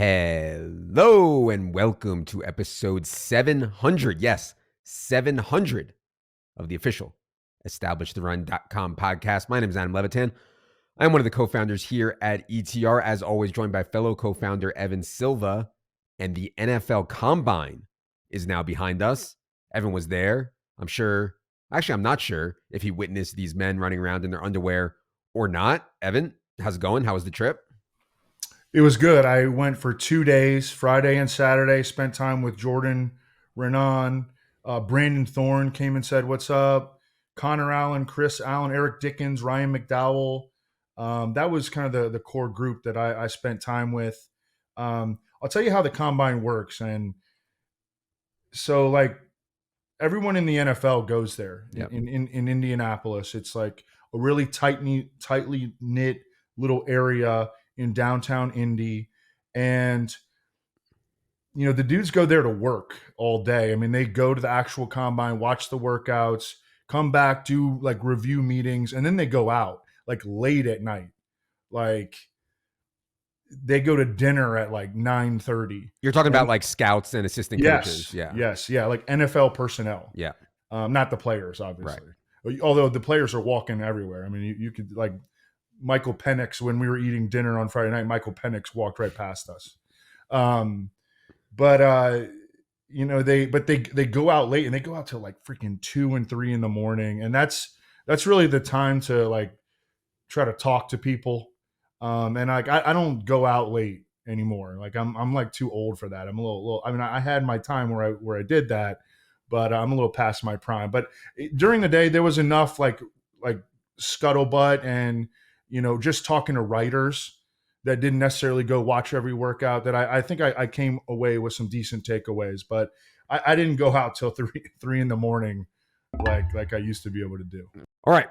Hello and welcome to episode 700. Yes, 700 of the official EstablishTheRun.com podcast. My name is Adam Levitan. I'm one of the co-founders here at ETR, as always, joined by fellow co-founder Evan Silva. And the NFL Combine is now behind us. Evan was there. I'm not sure if he witnessed these men running around in their underwear or not. Evan, how's it going? How was the trip? It was good. I went for 2 days, Friday and Saturday, spent time with Jordan Renan. Brandon Thorne came and said, "What's up?" Connor Allen, Chris Allen, Eric Dickens, Ryan McDowell. That was kind of the core group that I spent time with. I'll tell you how the combine works. And so, like, everyone in the NFL goes there. Yep. in Indianapolis. It's like a really tightly knit little area in downtown Indy. And, you know, the dudes go there to work all day. I mean, they go to the actual combine, watch the workouts, come back, do like review meetings, and then they go out like late at night. Like, they go to dinner at like 9:30. You're talking about like scouts and assistant coaches. Yes. Like NFL personnel. Yeah. Not the players, obviously. Right. Although the players are walking everywhere. I mean, you could, like, Michael Penix, when we were eating dinner on Friday night, Michael Penix walked right past us. You know, they go out late, and they go out till like freaking 2 and 3 in the morning. And that's really the time to like try to talk to people. And like, I don't go out late anymore. Like, I'm like too old for that. I'm a little, I mean, I had my time where I did that, but I'm a little past my prime. But during the day, there was enough like scuttlebutt and, you know, just talking to writers that didn't necessarily go watch every workout, that I think I came away with some decent takeaways. But I didn't go out till 3 in the morning like I used to be able to do. All right,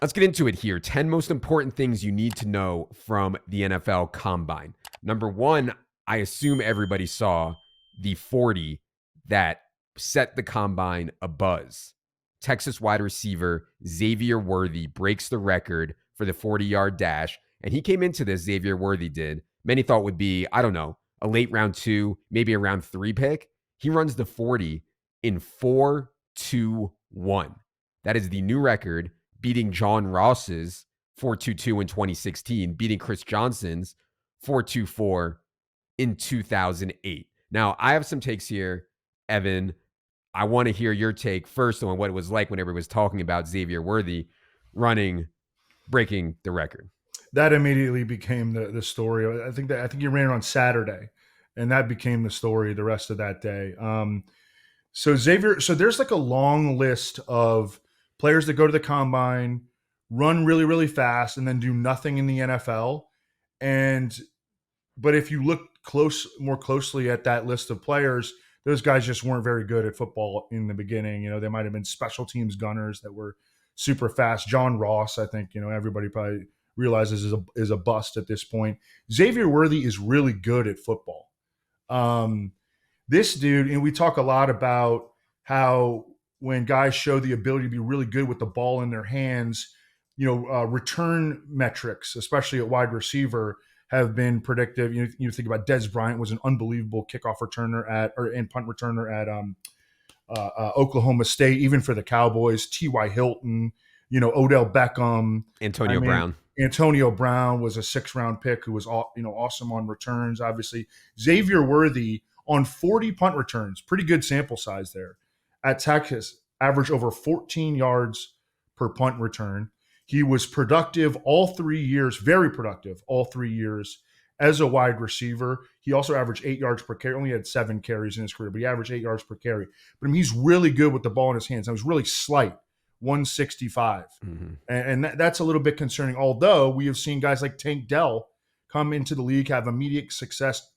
let's get into it here. 10 most important things you need to know from the NFL Combine. Number one, I assume everybody saw the 40 that set the Combine abuzz. Texas wide receiver Xavier Worthy breaks the record for the 40-yard dash. And he came into this, Xavier Worthy did, many thought would be, I don't know, a late round 2, maybe a round 3 pick. He runs the 40 in 4.21. That is the new record, beating John Ross's 4.22 in 2016, beating Chris Johnson's 4.24 in 2008. Now, I have some takes here, Evan. I want to hear your take first on what it was like whenever it was talking about Xavier Worthy breaking the record. That immediately became the story. I think he ran it on Saturday, and that became the story the rest of that day. So there's like a long list of players that go to the combine, run really, really fast, and then do nothing in the NFL. But if you look more closely at that list of players, those guys just weren't very good at football in the beginning. You know, they might have been special teams gunners that were super fast. John Ross, I think, you know, everybody probably realizes is a bust at this point. Xavier Worthy is really good at football. This dude, and we talk a lot about how when guys show the ability to be really good with the ball in their hands, you know, return metrics, especially at wide receiver, have been predictive. You think about Dez Bryant was an unbelievable kickoff returner and punt returner at Oklahoma State, even for the Cowboys. T.Y. Hilton, you know, Odell Beckham, Brown. Antonio Brown was a 6th-round pick who was, you know, awesome on returns. Obviously, Xavier Worthy on 40 punt returns, pretty good sample size there at Texas, averaged over 14 yards per punt return. He was productive all 3 years, very productive all 3 years as a wide receiver. He also averaged 8 yards per carry. Only had 7 carries in his career, but he averaged 8 yards per carry. But I mean, he's really good with the ball in his hands. I was really slight, 165. Mm-hmm. And that's a little bit concerning, although we have seen guys like Tank Dell come into the league, have immediate success.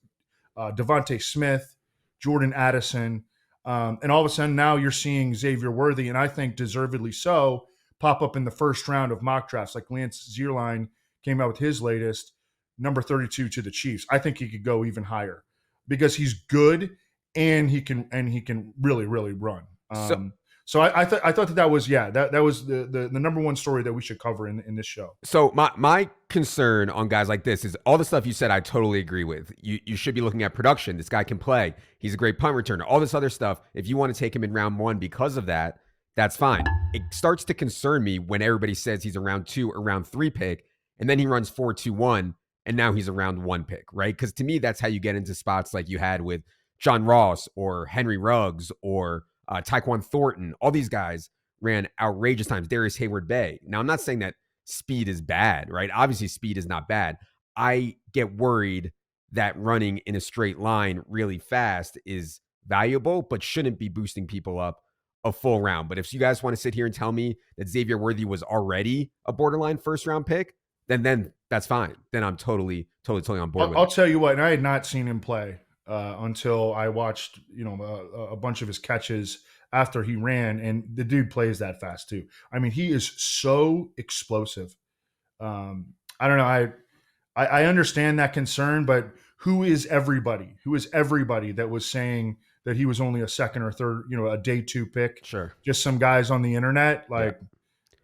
Devontae Smith, Jordan Addison. And all of a sudden now you're seeing Xavier Worthy, and I think deservedly so, pop up in the first round of mock drafts. Like Lance Zierlein came out with his latest, number 32 to the Chiefs. I think he could go even higher because he's good and he can really, really run. So I thought that was that was the number one story that we should cover in this show. So my concern on guys like this is all the stuff you said I totally agree with. You should be looking at production. This guy can play. He's a great punt returner. All this other stuff. If you want to take him in round 1 because of that, that's fine. It starts to concern me when everybody says he's a round 2 or round 3 pick, and then he runs 4.21, and now he's a round 1 pick, right? Because to me, that's how you get into spots like you had with John Ross or Henry Ruggs or Tyquan Thornton. All these guys ran outrageous times. Darius Hayward-Bay. Now, I'm not saying that speed is bad, right? Obviously, speed is not bad. I get worried that running in a straight line really fast is valuable, but shouldn't be boosting people up a full round. But if you guys want to sit here and tell me that Xavier Worthy was already a borderline first round pick, then that's fine. Then I'm totally on board with it. I'll tell you what, and I had not seen him play until I watched, a bunch of his catches after he ran, and the dude plays that fast too. I mean, he is so explosive. I don't know. I understand that concern, but who is everybody? Who is everybody that was saying that he was only a second or third, a day 2 pick? Sure. Just some guys on the internet, like.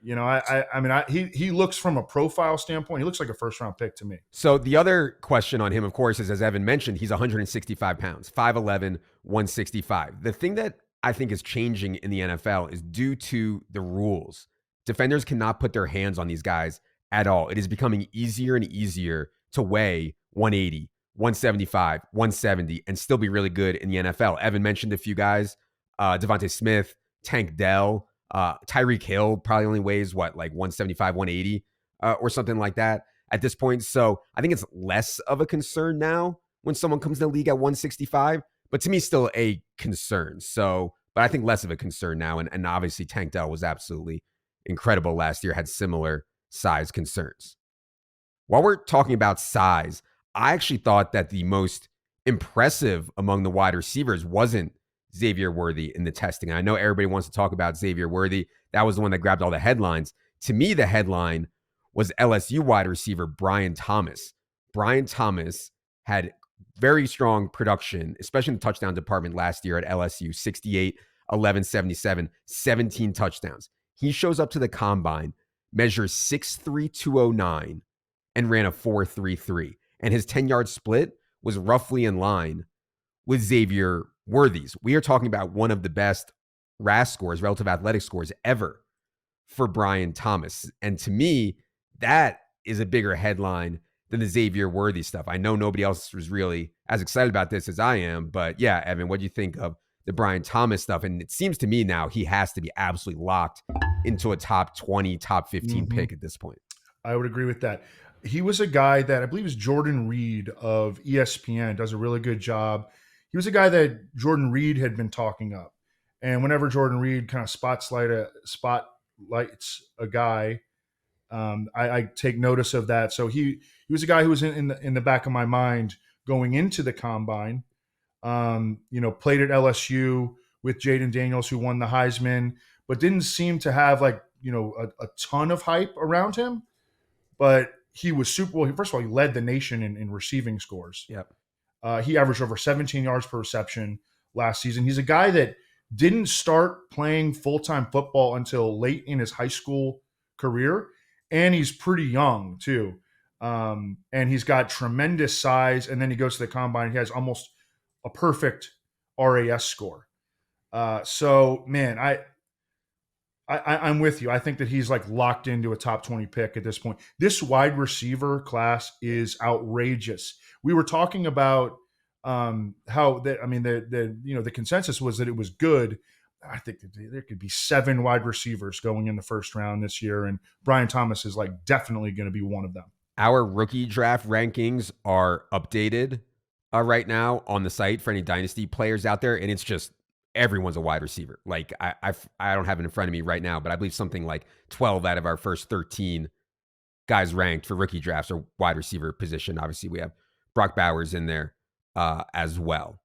Yeah. He looks from a profile standpoint, he looks like a first round pick to me. So the other question on him, of course, is, as Evan mentioned, he's 165 pounds, 5'11", 165. The thing that I think is changing in the NFL is due to the rules. Defenders cannot put their hands on these guys at all. It is becoming easier and easier to weigh 180, 175, 170, and still be really good in the NFL. Evan mentioned a few guys, Devontae Smith, Tank Dell, Tyreek Hill probably only weighs like 175, 180 or something like that at this point. So I think it's less of a concern now when someone comes in the league at 165, but to me still a concern. So, but I think less of a concern now. And obviously Tank Dell was absolutely incredible last year, had similar size concerns. While we're talking about size, I actually thought that the most impressive among the wide receivers wasn't Xavier Worthy in the testing. And I know everybody wants to talk about Xavier Worthy. That was the one that grabbed all the headlines. To me, the headline was LSU wide receiver Brian Thomas. Brian Thomas had very strong production, especially in the touchdown department last year at LSU, 68, 11, 77, 17 touchdowns. He shows up to the combine, measures 6'3", 209, and ran a 4.33. And his 10-yard split was roughly in line with Xavier Worthy's. We are talking about one of the best RAS scores, relative athletic scores ever for Brian Thomas. And to me, that is a bigger headline than the Xavier Worthy stuff. I know nobody else was really as excited about this as I am, but yeah, Evan, what do you think of the Brian Thomas stuff? And it seems to me now he has to be absolutely locked into a top 20, top 15 pick at this point. I would agree with that. He was a guy that I believe is Jordan Reed of ESPN, does a really good job. He was a guy that Jordan Reed had been talking up. And whenever Jordan Reed kind of spotlights a guy, I take notice of that. So he was a guy who was in the back of my mind going into the combine. Played at LSU with Jaden Daniels, who won the Heisman, but didn't seem to have a ton of hype around him. But he was super well. First of all, he led the nation in receiving scores. Yep. He averaged over 17 yards per reception last season. He's a guy that didn't start playing full-time football until late in his high school career, and he's pretty young too. And he's got tremendous size, and then he goes to the combine. He has almost a perfect RAS score. So, man, I'm with you. I think that he's locked into a top 20 pick at this point. This wide receiver class is outrageous. We were talking about the consensus was that it was good. I think that there could be 7 wide receivers going in the first round this year, and Brian Thomas is definitely going to be one of them. Our rookie draft rankings are updated right now on the site for any dynasty players out there, and it's just everyone's a wide receiver. I don't have it in front of me right now, but I believe something like 12 out of our first 13 guys ranked for rookie drafts are wide receiver position. Obviously, we have Brock Bowers in there as well.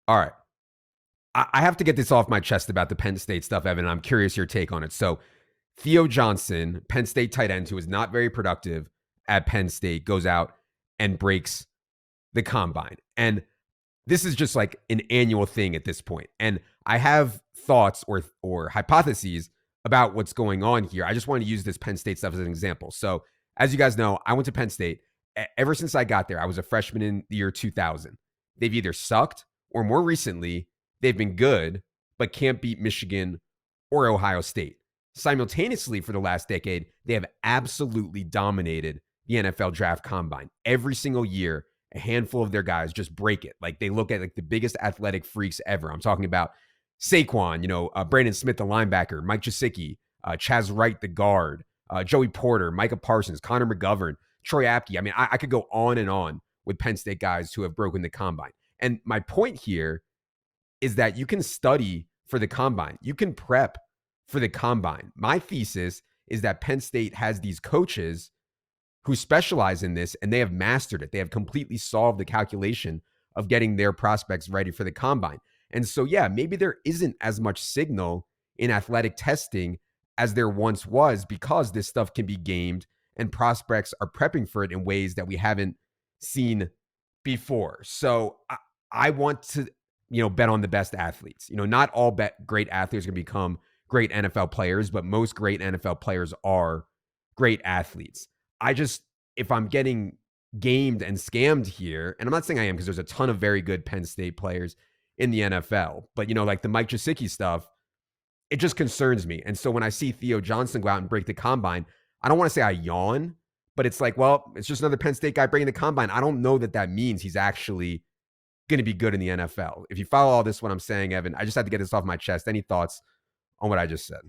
All right. I have to get this off my chest about the Penn State stuff, Evan. I'm curious your take on it. So Theo Johnson, Penn State tight end, who is not very productive at Penn State, goes out and breaks the combine. And this is just like an annual thing at this point. And I have thoughts or hypotheses about what's going on here. I just want to use this Penn State stuff as an example. So, as you guys know, I went to Penn State. Ever since I got there, I was a freshman in the year 2000. They've either sucked or more recently, they've been good, but can't beat Michigan or Ohio State. Simultaneously, for the last decade, they have absolutely dominated the NFL draft combine. Every single year, a handful of their guys just break it. Like they look at like the biggest athletic freaks ever. I'm talking about Saquon, Brandon Smith, the linebacker, Mike Gesicki, Chaz Wright, the guard, Joey Porter, Micah Parsons, Connor McGovern, Troy Apke. I mean, I could go on and on with Penn State guys who have broken the combine. And my point here is that you can study for the combine. You can prep for the combine. My thesis is that Penn State has these coaches who specialize in this and they have mastered it. They have completely solved the calculation of getting their prospects ready for the combine. And so, yeah, maybe there isn't as much signal in athletic testing as there once was because this stuff can be gamed and prospects are prepping for it in ways that we haven't seen before. So I want to, bet on the best athletes. Not all great athletes are going to become great NFL players, but most great NFL players are great athletes. If I'm getting gamed and scammed here, and I'm not saying I am because there's a ton of very good Penn State players in the NFL, but like the Mike Gesicki stuff, it just concerns me. And so when I see Theo Johnson go out and break the combine, I don't want to say I yawn, but it's like, well, it's just another Penn State guy breaking the combine. I don't know that means he's actually going to be good in the NFL. If you follow all this, what I'm saying, Evan, I just had to get this off my chest. Any thoughts on what I just said?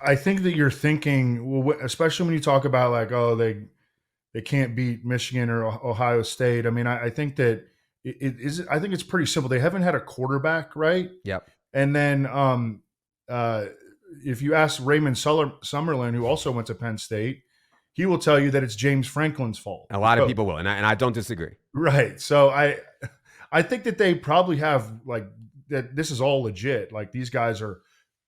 I think that you're thinking, well, especially when you talk about like, oh, they can't beat Michigan or Ohio State. I mean, I think that I think it's pretty simple. They haven't had a quarterback, right? Yep. And then if you ask Raymond Summerlin, who also went to Penn State, he will tell you that it's James Franklin's fault. A lot of people will, and I don't disagree. Right. So I think that they probably have like that. This is all legit. Like these guys are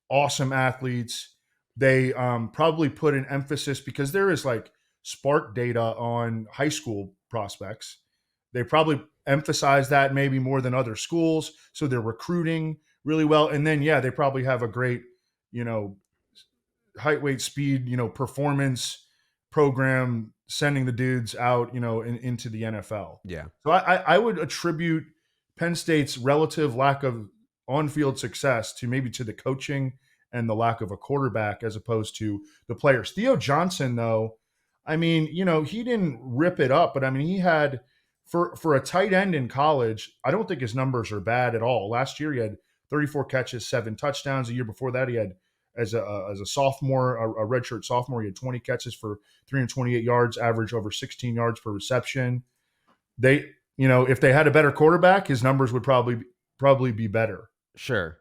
awesome athletes. They probably put an emphasis because there is like spark data on high school prospects. They probably emphasize that maybe more than other schools. So they're recruiting really well. And then, yeah, they probably have a great, height, weight, speed, performance program sending the dudes out, into the NFL. Yeah. So I would attribute Penn State's relative lack of on-field success to the coaching and the lack of a quarterback as opposed to the players. Theo Johnson, though, I mean, he didn't rip it up, but I mean, he had for a tight end in college, I don't think his numbers are bad at all. Last year, he had 34 catches, 7 touchdowns. The year before that, he had as a sophomore, a redshirt sophomore, he had 20 catches for 328 yards, average over 16 yards per reception. They, if they had a better quarterback, his numbers would probably be better. Sure.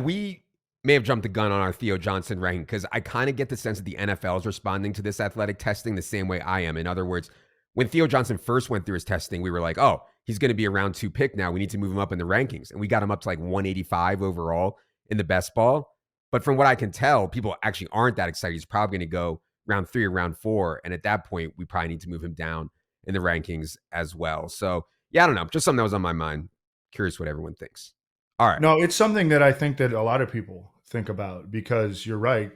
We may have jumped the gun on our Theo Johnson ranking because I kind of get the sense that the NFL is responding to this athletic testing the same way I am. In other words, when Theo Johnson first went through his testing, we were like, oh, he's going to be a round 2 pick now. We need to move him up in the rankings. And we got him up to like 185 overall in the best ball. But from what I can tell, people actually aren't that excited. He's probably going to go round 3 or round 4. And at that point, we probably need to move him down in the rankings as well. So, yeah, I don't know. Just something that was on my mind. Curious what everyone thinks. All right. No, it's something that I think that a lot of people think about because you're right.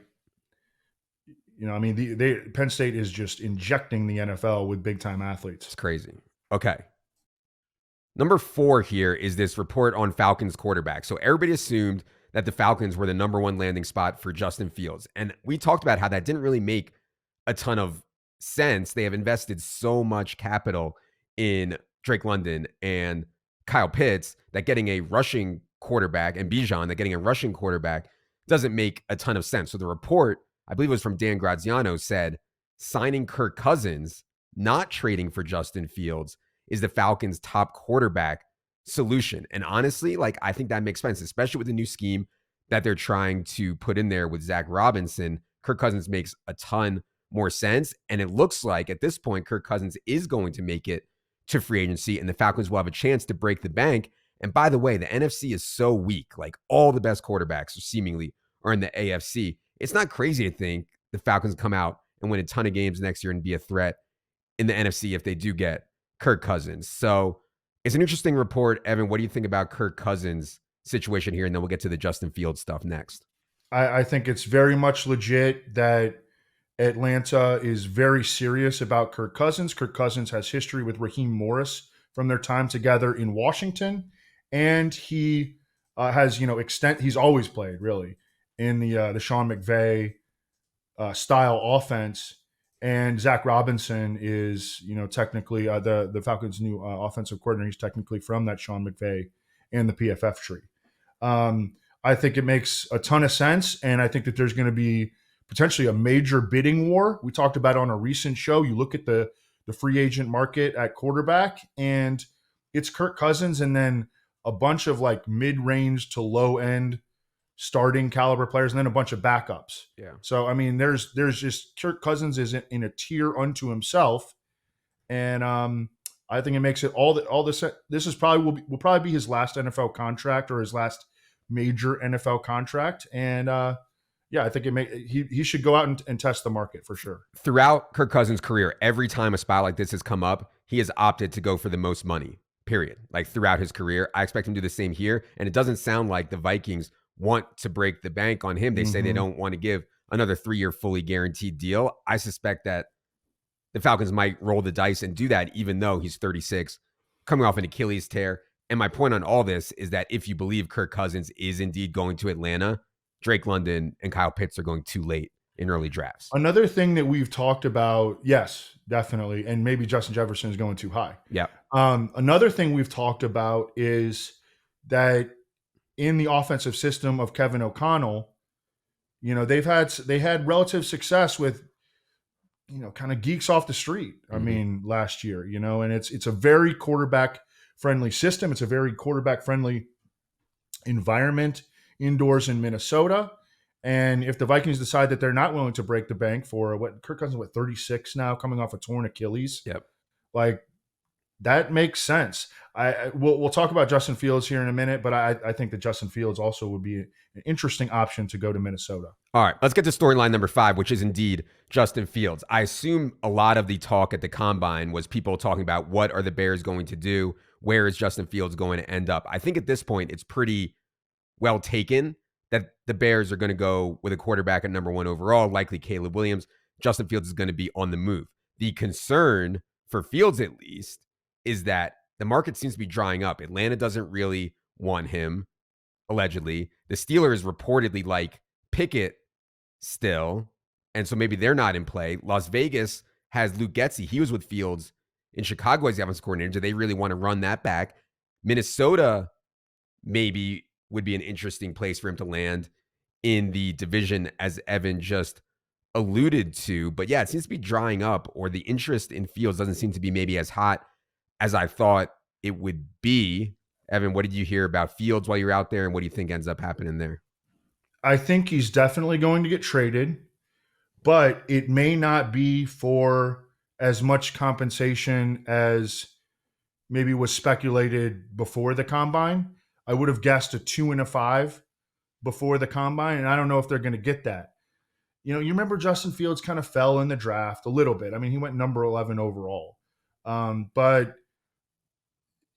I mean, Penn State is just injecting the NFL with big-time athletes. It's crazy. Okay. Number 4 here is this report on Falcons quarterback. So everybody assumed that the Falcons were the number 1 landing spot for Justin Fields. And we talked about how that didn't really make a ton of sense. They have invested so much capital in Drake London and Kyle Pitts that getting a rushing quarterback and Bijan, that getting a rushing quarterback doesn't make a ton of sense. So the report, I believe it was from Dan Graziano, said signing Kirk Cousins, not trading for Justin Fields, is the Falcons' top quarterback solution. And honestly, I think that makes sense, especially with the new scheme that they're trying to put in there with Zach Robinson. Kirk Cousins makes a ton more sense. And it looks like at this point, Kirk Cousins is going to make it to free agency and the Falcons will have a chance to break the bank. And by the way, the NFC is so weak. All the best quarterbacks seemingly are in the AFC. It's not crazy to think the Falcons come out and win a ton of games next year and be a threat in the NFC if they do get Kirk Cousins. So it's an interesting report. Evan, what do you think about Kirk Cousins' situation here? And then we'll get to the Justin Fields stuff next. I think it's very much legit that Atlanta is very serious about Kirk Cousins. Kirk Cousins has history with Raheem Morris from their time together in Washington, and he has he's always played really in the Sean McVay style offense. And Zach Robinson is technically the Falcons' new offensive coordinator. He's technically from that Sean McVay and the PFF tree. I think it makes a ton of sense, and I think that there's going to be potentially a major bidding war. We talked about it on a recent show. You look at the free agent market at quarterback, and it's Kirk Cousins and then a bunch of like mid-range to low-end starting caliber players, and then a bunch of backups. Yeah. So I mean, there's just Kirk Cousins is in a tier unto himself, and I think it makes it all this. This is probably will probably be his last NFL contract or his last major NFL contract, and yeah, I think he should go out and test the market for sure. Throughout Kirk Cousins' career, every time a spot like this has come up, he has opted to go for the most money. Period. Like throughout his career, I expect him to do the same here, and it doesn't sound like the Vikings want to break the bank on him. They say they don't want to give another 3-year fully guaranteed deal. I suspect that the Falcons might roll the dice and do that, even though he's 36, coming off an Achilles tear. And my point on all this is that if you believe Kirk Cousins is indeed going to Atlanta, Drake London and Kyle Pitts are going too late in early drafts. Another thing that we've talked about, yes, definitely, and maybe Justin Jefferson is going too high. Yeah. Another thing we've talked about is that in the offensive system of Kevin O'Connell, they had relative success with, kind of geeks off the street. I mean, last year, and it's a very quarterback friendly system. It's a very quarterback friendly environment indoors in Minnesota. And if the Vikings decide that they're not willing to break the bank for Kirk Cousins, 36 now, coming off a torn Achilles. Yep. Like, that makes sense. We'll talk about Justin Fields here in a minute, but I think that Justin Fields also would be an interesting option to go to Minnesota. All right, let's get to storyline number 5, which is indeed Justin Fields. I assume a lot of the talk at the Combine was people talking about what are the Bears going to do? Where is Justin Fields going to end up? I think at this point, it's pretty well taken that the Bears are going to go with a quarterback at number 1 overall, likely Caleb Williams. Justin Fields is going to be on the move. The concern for Fields, at least, is that the market seems to be drying up. Atlanta doesn't really want him, allegedly. The Steelers reportedly like Pickett still, and so maybe they're not in play. Las Vegas has Luke Getsy. He was with Fields in Chicago as the offensive coordinator. Do they really want to run that back? Minnesota maybe would be an interesting place for him to land in the division, as Evan just alluded to. But yeah, it seems to be drying up, or the interest in Fields doesn't seem to be maybe as hot as I thought it would be. Evan, what did you hear about Fields while you're out there, and what do you think ends up happening there? I think he's definitely going to get traded, but it may not be for as much compensation as maybe was speculated before the Combine. I would have guessed a 2 and a 5 before the Combine, and I don't know if they're going to get that. You remember Justin Fields kind of fell in the draft a little bit. I mean, he went number 11 overall. But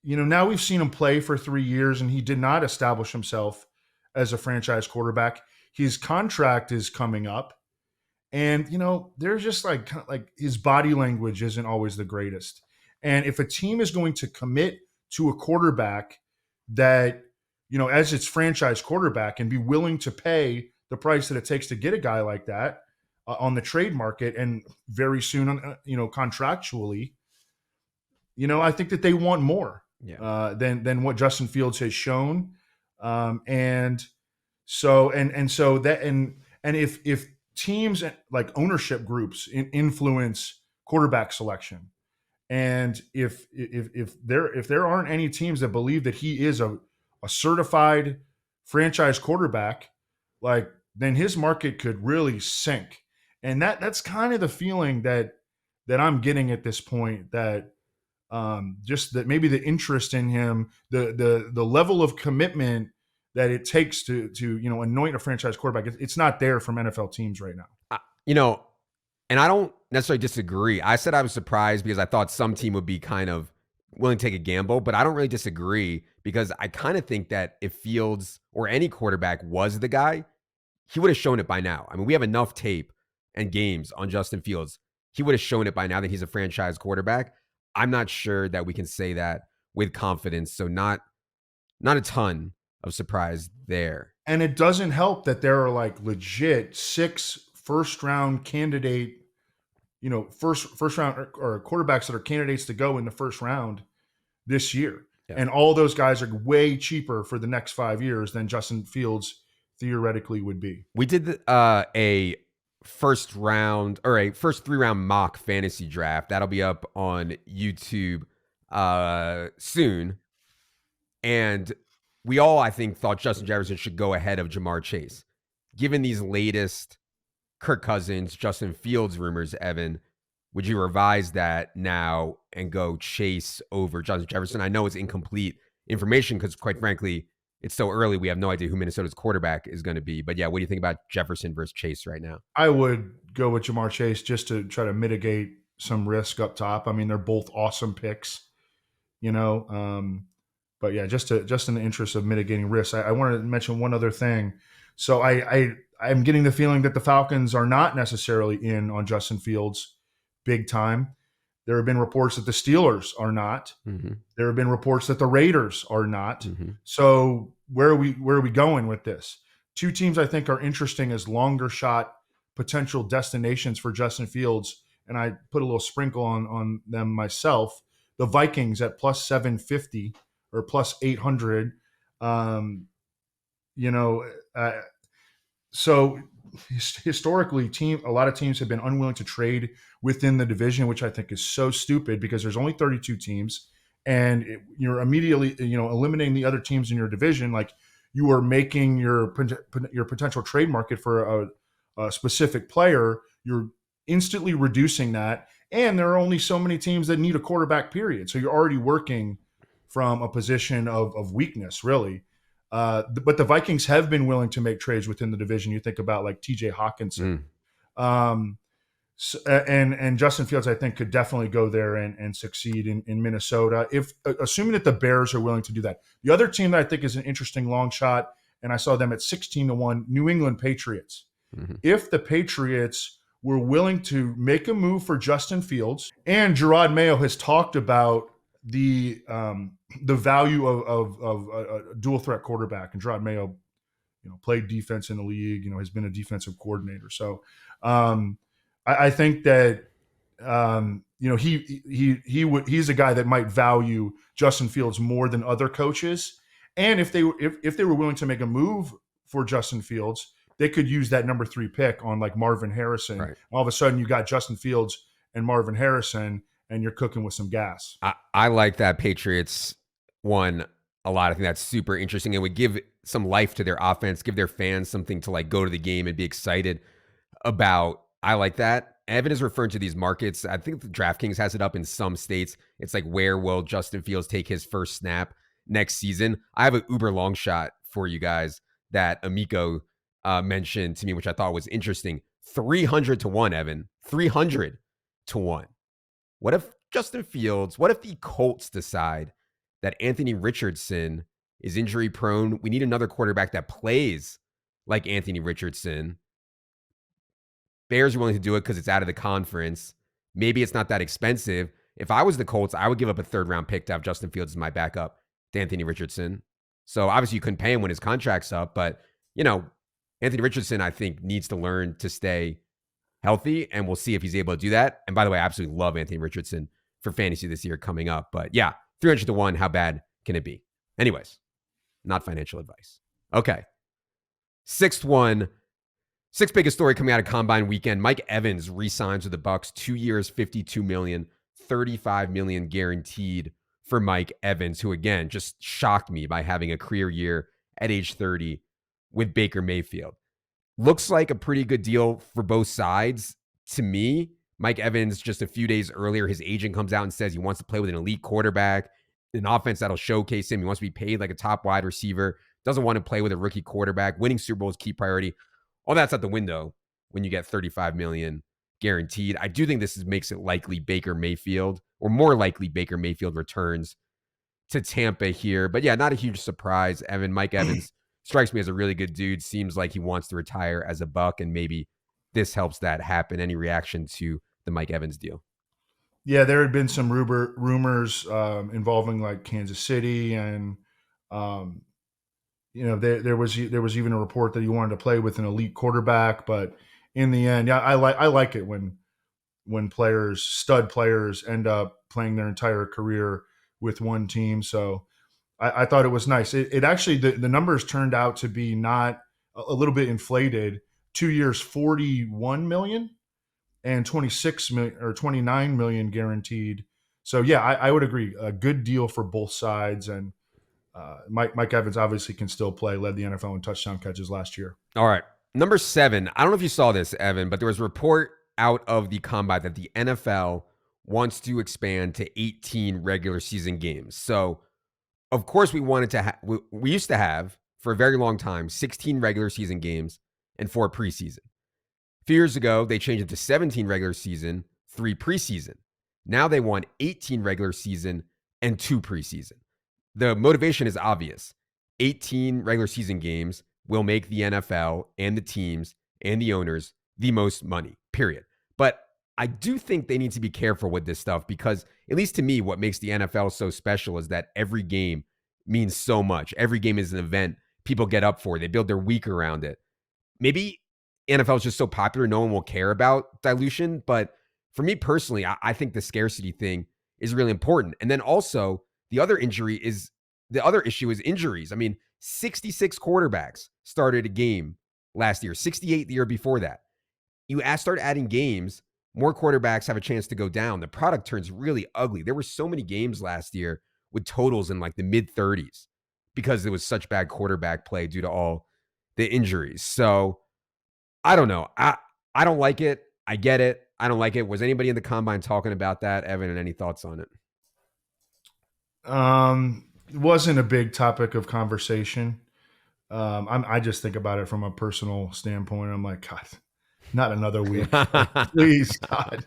now we've seen him play for 3 years, and he did not establish himself as a franchise quarterback. His contract is coming up, and there's just like his body language isn't always the greatest. And if a team is going to commit to a quarterback that as its franchise quarterback and be willing to pay the price that it takes to get a guy like that on the trade market and very soon contractually, I think that they want more than what Justin Fields has shown. And if teams like ownership groups influence quarterback selection, and if there aren't any teams that believe that he is a certified franchise quarterback, then his market could really sink. And that's kind of the feeling that I'm getting at this point, that just that maybe the interest in him, the level of commitment that it takes to anoint a franchise quarterback, it's not there from NFL teams right now. And I don't necessarily disagree. I said I was surprised because I thought some team would be kind of willing to take a gamble, but I don't really disagree because I kind of think that if Fields or any quarterback was the guy, he would have shown it by now. I mean, we have enough tape and games on Justin Fields. He would have shown it by now that he's a franchise quarterback. I'm not sure that we can say that with confidence. So not a ton of surprise there. And it doesn't help that there are like legit 6 first round candidate, first round or quarterbacks that are candidates to go in the first round this year. Yeah. And all those guys are way cheaper for the next 5 years than Justin Fields theoretically would be. We did a first round or a first 3-round mock fantasy draft. That'll be up on YouTube soon. And we all, I think, thought Justin Jefferson should go ahead of Jamar Chase. Given these latest Kirk Cousins, Justin Fields rumors, Evan, would you revise that now and go Chase over Justin Jefferson? I know it's incomplete information because, quite frankly, it's so early. We have no idea who Minnesota's quarterback is going to be. But yeah, what do you think about Jefferson versus Chase right now? I would go with Jamar Chase just to try to mitigate some risk up top. I mean, they're both awesome picks, but yeah, just in the interest of mitigating risk, I wanted to mention one other thing. So I'm getting the feeling that the Falcons are not necessarily in on Justin Fields big time. There have been reports that the Steelers are not. Mm-hmm. There have been reports that the Raiders are not. Mm-hmm. So where are we going with this? 2 teams I think are interesting as longer shot potential destinations for Justin Fields, and I put a little sprinkle on them myself. The Vikings at plus 750 or plus 800. So historically, a lot of teams have been unwilling to trade within the division, which I think is so stupid because there's only 32 teams, and you're immediately eliminating the other teams in your division. Like, you are making your potential trade market for a specific player. You're instantly reducing that, and there are only so many teams that need a quarterback. Period. So you're already working from a position of weakness, really. But the Vikings have been willing to make trades within the division. You think about like TJ Hawkinson. And Justin Fields, I think, could definitely go there and succeed in Minnesota, if assuming that the Bears are willing to do that. The other team that I think is an interesting long shot, and I saw them at 16-1, New England Patriots. Mm-hmm. If the Patriots were willing to make a move for Justin Fields, and Gerard Mayo has talked about the value of a dual threat quarterback, and Gerard Mayo, played defense in the league, has been a defensive coordinator. So I think that he's a guy that might value Justin Fields more than other coaches. And if they were willing to make a move for Justin Fields, they could use that number 3 pick on like Marvin Harrison. Right. All of a sudden, you got Justin Fields and Marvin Harrison, and you're cooking with some gas. I like that Patriots one a lot. I think that's super interesting. It would give some life to their offense, give their fans something to like go to the game and be excited about. I like that. Evan is referring to these markets. I think the DraftKings has it up in some states. It's like, where will Justin Fields take his first snap next season? I have an uber long shot for you guys that Amico mentioned to me, which I thought was interesting. 300-1, Evan. 300-1. What if Justin Fields, what if the Colts decide that Anthony Richardson is injury prone? We need another quarterback that plays like Anthony Richardson. Bears are willing to do it because it's out of the conference. Maybe it's not that expensive. If I was the Colts, I would give up a 3rd-round pick to have Justin Fields as my backup to Anthony Richardson. So obviously you couldn't pay him when his contract's up, but Anthony Richardson, I think, needs to learn to stay healthy, and we'll see if he's able to do that. And by the way, I absolutely love Anthony Richardson for fantasy this year coming up. But yeah, 300-1, how bad can it be? Anyways, not financial advice. Okay. 6th biggest story coming out of Combine weekend. Mike Evans re-signs with the Bucs, 2 years, $52 million, $35 million guaranteed for Mike Evans, who again just shocked me by having a career year at age 30 with Baker Mayfield. Looks like a pretty good deal for both sides to me. Mike Evans, just a few days earlier, his agent comes out and says he wants to play with an elite quarterback, an offense that'll showcase him. He wants to be paid like a top wide receiver, doesn't want to play with a rookie quarterback. Winning Super Bowl is key priority. All that's out the window when you get $35 million guaranteed. I do think this makes it likely Baker Mayfield, or more likely Baker Mayfield returns to Tampa here. But yeah, not a huge surprise. Mike Evans strikes me as a really good dude. Seems like he wants to retire as a Buck, and maybe this helps that happen. Any reaction to the Mike Evans deal? Yeah, there had been some rumors involving like Kansas City, and um, there was even a report that he wanted to play with an elite quarterback. But in the end, yeah, I like it when stud players end up playing their entire career with one team. So I thought it was nice. It actually, the numbers turned out to be not a little bit inflated. 2 years, 41 million and 26 million or 29 million guaranteed. So yeah, I would agree. A good deal for both sides. And Mike Evans obviously can still play, led the NFL in touchdown catches last year. All right. Number 7. I don't know if you saw this, Evan, but there was a report out of the combine that the NFL wants to expand to 18 regular season games. So, of course, we wanted to we used to have for a very long time 16 regular season games and 4 preseason. A few years ago, they changed it to 17 regular season, 3 preseason. Now they want 18 regular season and 2 preseason. The motivation is obvious. 18 regular season games will make the NFL and the teams and the owners the most money, period. But I do think they need to be careful with this stuff because, at least to me, what makes the NFL so special is that every game means so much. Every game is an event people get up for. They build their week around it. Maybe NFL is just so popular, no one will care about dilution. But for me personally, I think the scarcity thing is really important. And then also, the other issue is injuries. I mean, 66 quarterbacks started a game last year, 68 the year before that. You start adding games, more quarterbacks have a chance to go down. The product turns really ugly. There were so many games last year with totals in like the mid 30s because there was such bad quarterback play due to all the injuries. So I don't know. I don't like it. I get it. I don't like it. Was anybody in the combine talking about that, Evan, and any thoughts on it? It wasn't a big topic of conversation. I just think about it from a personal standpoint. I'm like, God, not another week. Like, please, God,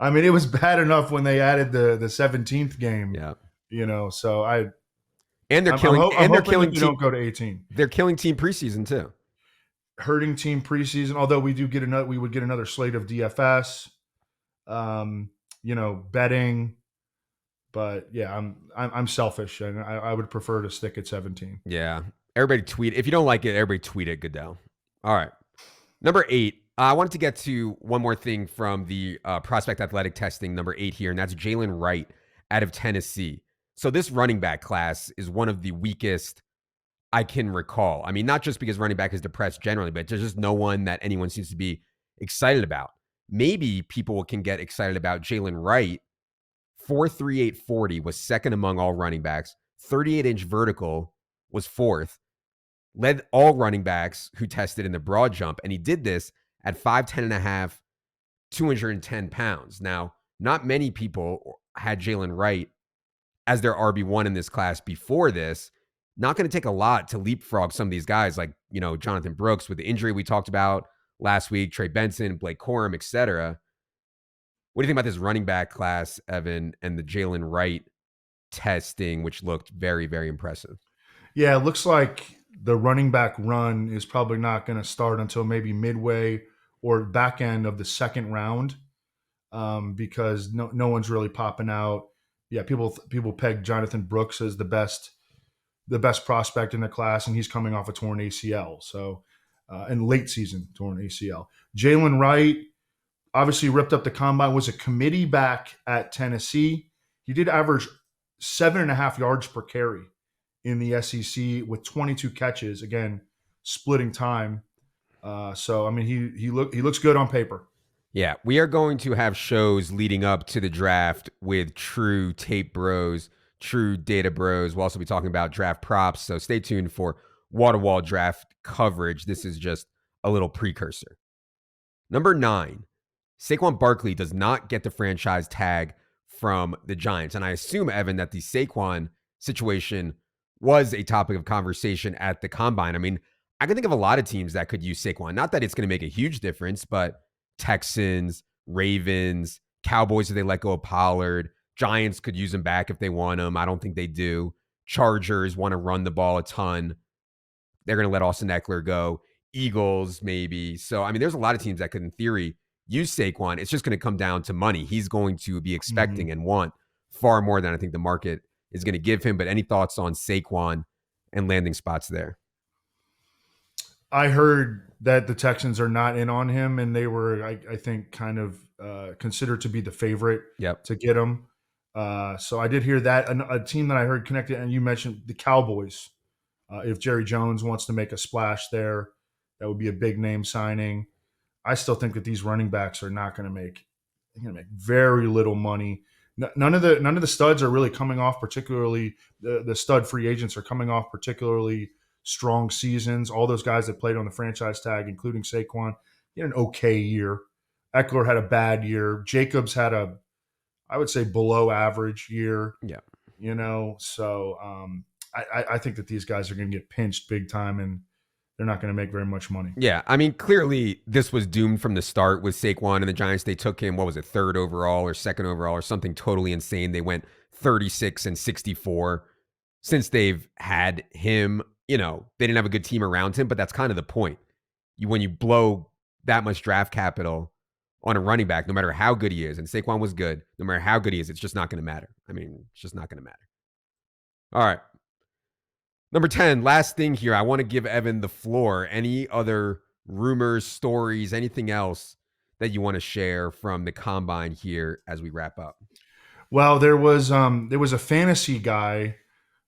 I mean, it was bad enough when they added the 17th game. Yeah. So they're killing. I'm they're killing. You don't go to 18. They're killing team preseason too. Hurting team preseason. Although we would get another slate of DFS. Betting. But yeah, I'm selfish, and I would prefer to stick at 17. Yeah. Everybody tweet. If you don't like it, everybody tweet it, Goodell. All right. Number 8. I wanted to get to one more thing from the prospect athletic testing, number 8 here, and that's Jaylen Wright out of Tennessee. So this running back class is one of the weakest I can recall. I mean, not just because running back is depressed generally, but there's just no one that anyone seems to be excited about. Maybe people can get excited about Jaylen Wright. 4.38 40 was second among all running backs. 38-inch vertical was fourth. Led all running backs who tested in the broad jump, and he did this at 5'10 and a half, 210 pounds. Now, not many people had Jaylen Wright as their RB1 in this class before this. Not going to take a lot to leapfrog some of these guys like, Jonathan Brooks with the injury we talked about last week, Trey Benson, Blake Corum, etc. What do you think about this running back class, Evan, and the Jaylen Wright testing, which looked very, very impressive? Yeah, it looks like the running back run is probably not going to start until maybe midway or back end of the second round because no one's really popping out. Yeah, people peg Jonathan Brooks as the best prospect in the class, and he's coming off a torn ACL. So, in late season torn ACL. Jaylen Wright obviously ripped up the combine, was a committee back at Tennessee. He did average 7.5 yards per carry in the SEC with 22 catches, again, splitting time. So, I mean, he looks good on paper. Yeah, we are going to have shows leading up to the draft with true tape bros, true data bros. We'll also be talking about draft props. So stay tuned for wall-to-wall draft coverage. This is just a little precursor. Number 9, Saquon Barkley does not get the franchise tag from the Giants. And I assume, Evan, that the Saquon situation was a topic of conversation at the combine. I mean, I can think of a lot of teams that could use Saquon. Not that it's going to make a huge difference, but Texans, Ravens, Cowboys if they let go of Pollard. Giants could use him back if they want him. I don't think they do. Chargers want to run the ball a ton. They're going to let Austin Eckler go. Eagles, maybe. So, I mean, there's a lot of teams that could, in theory, use Saquon. It's just going to come down to money. He's going to be expecting and want far more than I think the market is going to give him. But any thoughts on Saquon and landing spots there? I heard that the Texans are not in on him, and they were, I think, kind of considered to be the favorite to get him. So I did hear that. A team that I heard connected, and you mentioned the Cowboys. If Jerry Jones wants to make a splash there, that would be a big name signing. I still think that these running backs are not going to make very little money. None of the studs are really coming off particularly. The stud free agents are coming off particularly strong seasons. All those guys that played on the franchise tag, including Saquon, he had an okay year. Eckler had a bad year. Jacobs had I would say, below average year. Yeah. So I think that these guys are going to get pinched big time, and they're not going to make very much money. Yeah, I mean, clearly this was doomed from the start with Saquon and the Giants. They took him, what was it, 3rd overall or 2nd overall or something totally insane. They went 36 and 64. Since they've had him, they didn't have a good team around him, but that's kind of the point. When you blow that much draft capital on a running back, no matter how good he is, and Saquon was good, no matter how good he is, it's just not going to matter. I mean, it's just not going to matter. All right. Number 10, last thing here. I want to give Evan the floor. Any other rumors, stories, anything else that you want to share from the combine here as we wrap up? Well, there was a fantasy guy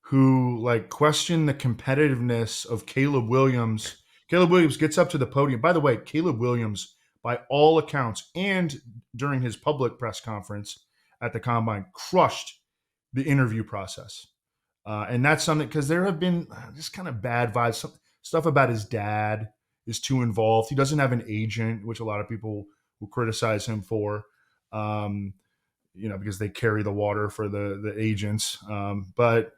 who questioned the competitiveness of Caleb Williams. Caleb Williams gets up to the podium. By the way, Caleb Williams, by all accounts, and during his public press conference at the combine, crushed the interview process. And that's something, because there have been just kind of bad vibes. Stuff about his dad is too involved. He doesn't have an agent, which a lot of people will criticize him for, because they carry the water for the agents. But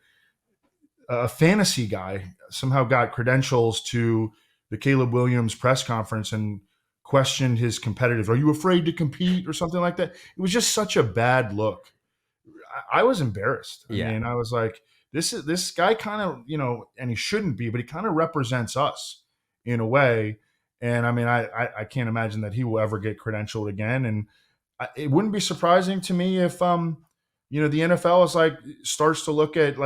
a fantasy guy somehow got credentials to the Caleb Williams press conference and questioned his competitive. Are you afraid to compete or something like that? It was just such a bad look. I was embarrassed. I mean, I was like, this guy kind of, and he shouldn't be, but he kind of represents us in a way. And I mean, I can't imagine that he will ever get credentialed again. And it wouldn't be surprising to me if, the NFL is starts to look at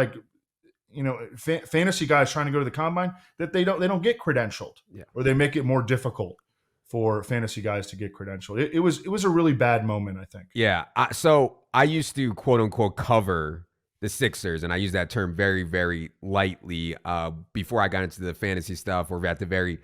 fantasy guys trying to go to the combine, that they don't get credentialed, or they make it more difficult for fantasy guys to get credentialed. It was a really bad moment, I think. Yeah. So I used to quote unquote cover the Sixers, and I use that term very, very lightly before I got into the fantasy stuff, or at the very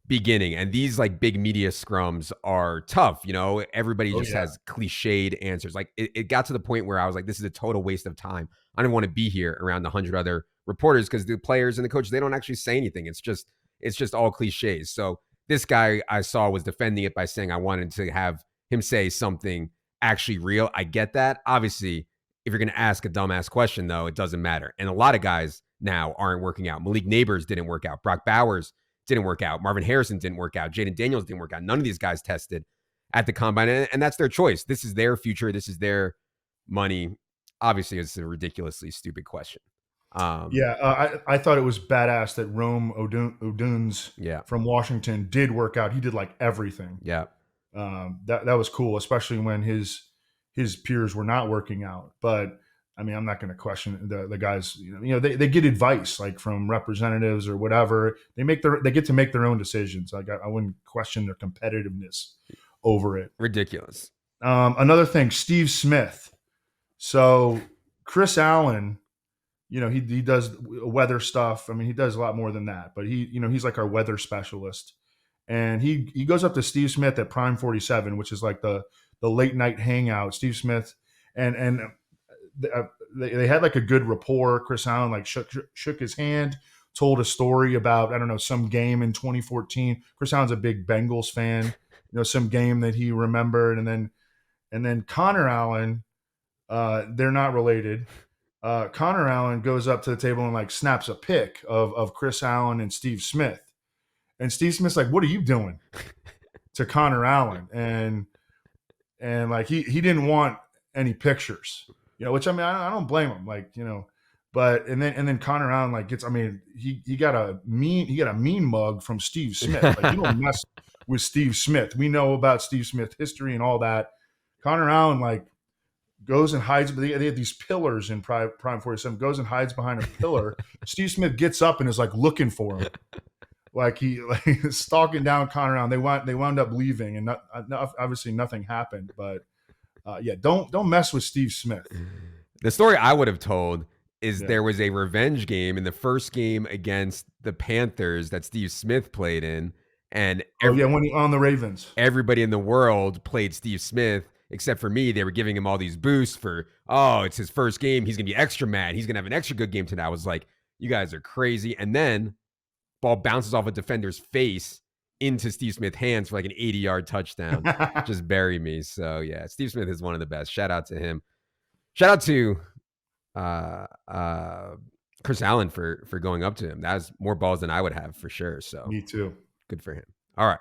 beginning. And these big media scrums are tough. Everybody just has cliched answers. It got to the point where I was like, this is a total waste of time. I didn't want to be here around 100 other reporters, because the players and the coaches, they don't actually say anything. It's just all cliches. So this guy I saw was defending it by saying I wanted to have him say something actually real. I get that. Obviously, if you're going to ask a dumbass question, though, it doesn't matter. And a lot of guys now aren't working out. Malik Neighbors didn't work out. Brock Bowers didn't work out. Marvin Harrison didn't work out. Jaden Daniels didn't work out. None of these guys tested at the combine, and that's their choice. This is their future. This is their money. Obviously, it's a ridiculously stupid question. I thought it was badass that Rome Oduns from Washington did work out. He did everything. Yeah. That was cool, especially when his peers were not working out. But I mean, I'm not going to question the guys. They get advice from representatives or whatever. They get to make their own decisions. I wouldn't question their competitiveness over it. Ridiculous. Another thing, Steve Smith. So Chris Allen, he does weather stuff. I mean, he does a lot more than that. But he's our weather specialist, and he goes up to Steve Smith at Prime 47, which is the late night hangout. Steve Smith and they had a good rapport. Chris Allen shook his hand, told a story about, I don't know, some game in 2014. Chris Allen's a big Bengals fan, some game that he remembered. And then Connor Allen, they're not related. Connor Allen goes up to the table and snaps a pic of Chris Allen and Steve Smith. And Steve Smith's like, "What are you doing?" to Connor Allen, and like he didn't want any pictures, which I mean I don't blame him, like but and then Connor Allen like gets, I mean he got a mean mug from Steve Smith. Like you don't mess with Steve Smith. We know about Steve Smith history and all that. Connor Allen like goes and hides. They have these pillars in Prime 47. Goes and hides behind a pillar. Steve Smith gets up and is like looking for him, like he stalking down Connor Allen. They wound up leaving, and obviously nothing happened. But yeah, don't mess with Steve Smith. The story I would have told is there was a revenge game in the first game against the Panthers that Steve Smith played in, and when he on the Ravens, everybody in the world played Steve Smith. Except for me, they were giving him all these boosts for, it's his first game. He's going to be extra mad. He's going to have an extra good game tonight. I was like, you guys are crazy. And then ball bounces off a defender's face into Steve Smith's hands for like an 80-yard touchdown. Just bury me. So, yeah, Steve Smith is one of the best. Shout out to him. Shout out to Chris Allen for going up to him. That was more balls than I would have for sure. So me too. Good for him. All right.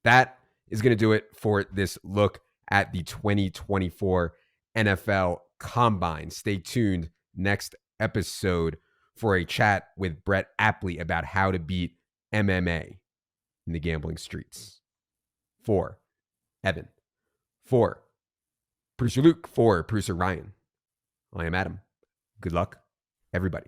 That is going to do it for this look at the 2024 NFL Combine. Stay tuned next episode for a chat with Brett Apley about how to beat MMA in the gambling streets. For Evan, for producer Luke, for producer Ryan, I am Adam. Good luck, everybody.